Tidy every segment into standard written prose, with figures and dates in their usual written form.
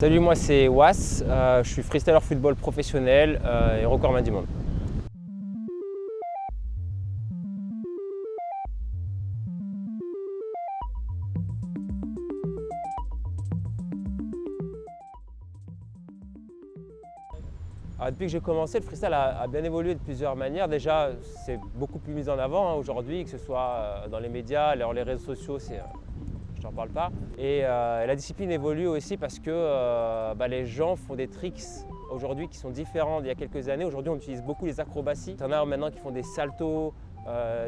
Salut, moi c'est Was, je suis freestyler football professionnel et recordman du monde. Alors, depuis que j'ai commencé, le freestyle a bien évolué de plusieurs manières. Déjà, c'est beaucoup plus mis en avant aujourd'hui, que ce soit dans les médias, les réseaux sociaux, je t'en parle pas. Et la discipline évolue aussi parce que les gens font des tricks aujourd'hui qui sont différents d'il y a quelques années. Aujourd'hui, on utilise beaucoup les acrobaties. Il y en a maintenant qui font des saltos,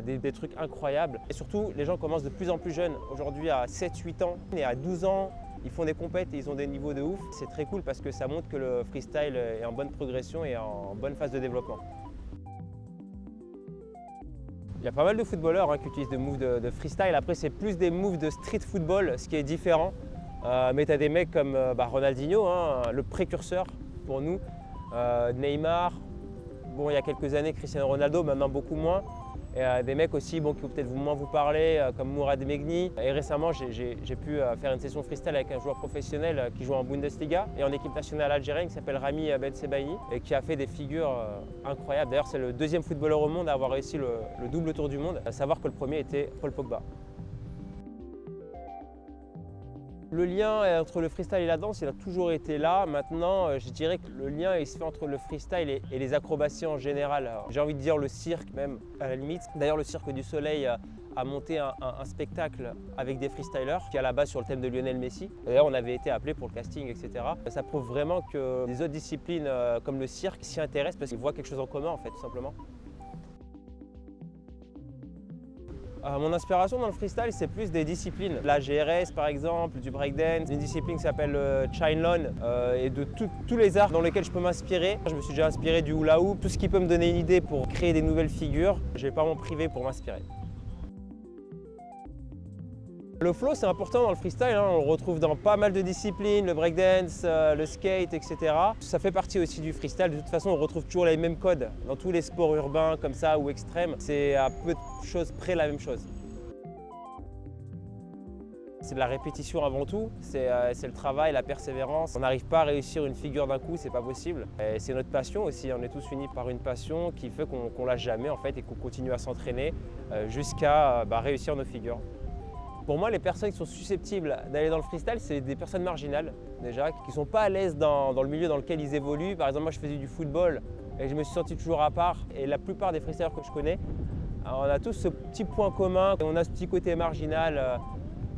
des trucs incroyables. Et surtout, les gens commencent de plus en plus jeunes. Aujourd'hui, à 7-8 ans et à 12 ans, ils font des compètes et ils ont des niveaux de ouf. C'est très cool parce que ça montre que le freestyle est en bonne progression et en bonne phase de développement. Il y a pas mal de footballeurs qui utilisent des moves de freestyle. Après, c'est plus des moves de street football, ce qui est différent. Mais tu as des mecs comme Ronaldinho, le précurseur pour nous, Neymar, bon, il y a quelques années Cristiano Ronaldo, maintenant beaucoup moins. Et des mecs aussi qui vont peut-être moins vous parler, comme Mourad Megni. Et récemment, j'ai pu faire une session freestyle avec un joueur professionnel qui joue en Bundesliga et en équipe nationale algérienne qui s'appelle Rami Bensebaini et qui a fait des figures incroyables. D'ailleurs, c'est le deuxième footballeur au monde à avoir réussi le double tour du monde, à savoir que le premier était Paul Pogba. Le lien entre le freestyle et la danse, il a toujours été là. Maintenant, je dirais que le lien il se fait entre le freestyle et les acrobaties en général. J'ai envie de dire le cirque même, à la limite. D'ailleurs, le Cirque du Soleil a monté un spectacle avec des freestylers qui est à la base sur le thème de Lionel Messi. D'ailleurs, on avait été appelés pour le casting, etc. Ça prouve vraiment que les autres disciplines comme le cirque s'y intéressent parce qu'ils voient quelque chose en commun, en fait, tout simplement. Mon inspiration dans le freestyle, c'est plus des disciplines. La GRS par exemple, du breakdance, une discipline qui s'appelle Chinlon et de tous les arts dans lesquels je peux m'inspirer. Je me suis déjà inspiré du hula hoop, tout ce qui peut me donner une idée pour créer des nouvelles figures. Je ne vais pas m'en priver pour m'inspirer. Le flow, c'est important dans le freestyle, on le retrouve dans pas mal de disciplines, le breakdance, le skate, etc. Ça fait partie aussi du freestyle. De toute façon, on retrouve toujours les mêmes codes dans tous les sports urbains comme ça ou extrêmes. C'est à peu de choses près la même chose. C'est de la répétition avant tout, c'est le travail, la persévérance. On n'arrive pas à réussir une figure d'un coup, c'est pas possible. C'est notre passion aussi, on est tous unis par une passion qui fait qu'on lâche jamais en fait et qu'on continue à s'entraîner jusqu'à réussir nos figures. Pour moi, les personnes qui sont susceptibles d'aller dans le freestyle, c'est des personnes marginales déjà, qui ne sont pas à l'aise dans le milieu dans lequel ils évoluent. Par exemple, moi je faisais du football et je me suis senti toujours à part. Et la plupart des freestylers que je connais, on a tous ce petit point commun, on a ce petit côté marginal.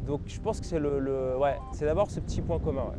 Donc je pense que c'est d'abord ce petit point commun. Ouais.